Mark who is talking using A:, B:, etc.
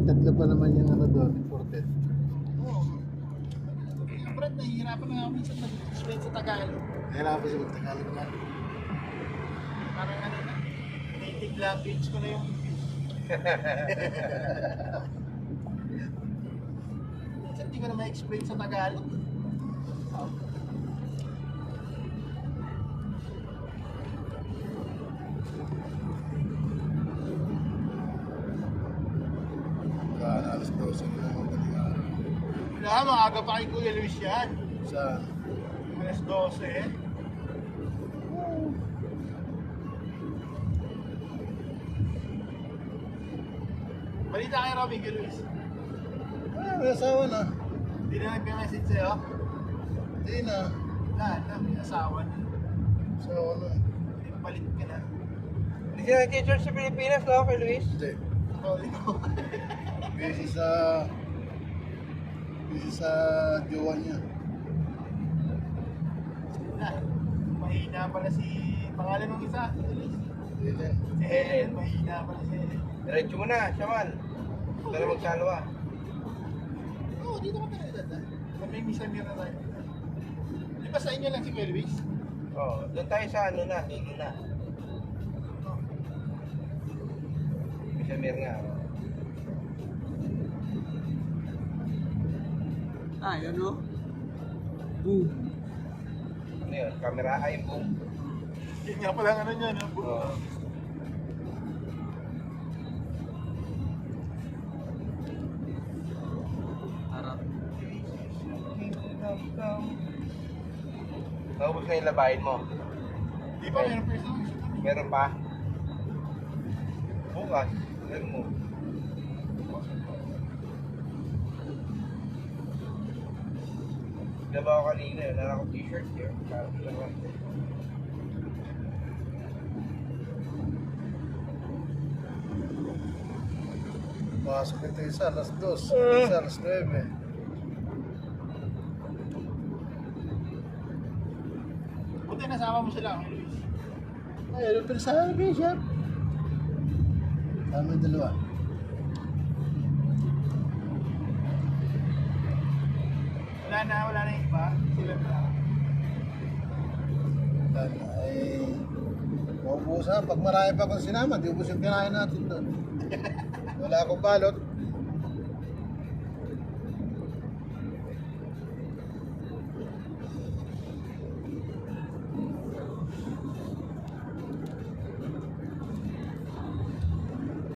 A: tatlo pa naman yung ano doon, imported.
B: Oo. Brad, nahihirapan na nga minsan mag-explain sa Tagalog.
A: Nahirapan siya mag-Tagalog na.
B: Parang ano na, native language ko na yung minsan hindi ko na ma-explain sa Tagalog.
A: Alas 12 na naman talaga.
B: Wala, maaga pa kay Kuya Luis yan.
A: Sa
B: Alas 12. Balita kay Robin, Kuya Luis.
A: may asawa na.
B: Hindi na nagme-message sa'yo?
A: Hindi na.
B: Wala na, may asawa na.
A: Asawa na.
B: Palit ka na.
C: Hindi siya nag-teacher sa Pilipinas, no, kay Luis?
A: Hindi.
B: Sorry ko.
A: Busy sa jowa niya.
B: Wala. Mahina pala si... Pangalan ng isa?
A: Hindi.
B: Si Helen. Mahina pala si Helen.
C: Diretso mo na, Shaman. Para magsalawa.
B: Oo, dito ka pala dada. May Misamir na tayo. Di ba sa inyo lang si Kuya Luis?
C: Oo, doon tayo sa ano na, Lilo na. Misamir nga.
B: Ah, yan o. Boom.
C: Ano yun? Camera ay boom.
B: Yun nga pala ang ano niya, no? Boom.
C: Oo.
B: Harap.
C: Naubos na yung labahin mo.
B: Di ba meron pa isang?
C: Meron pa? Bukas. Meron mo. Diba ako kanina, wala akong t-shirt here.
A: Pasok ito isa, alas 2. Isa, alas 9.
B: Buti nasama mo sila, Kuya Luis.
A: Ay, ano pa sa Bishop? Kami dalawa.
B: Wala na yung iba. Sila na.
A: Ay, maubusan. Pag marami pa akong sinama, di ubus yung kinain natin doon. Wala akong balot.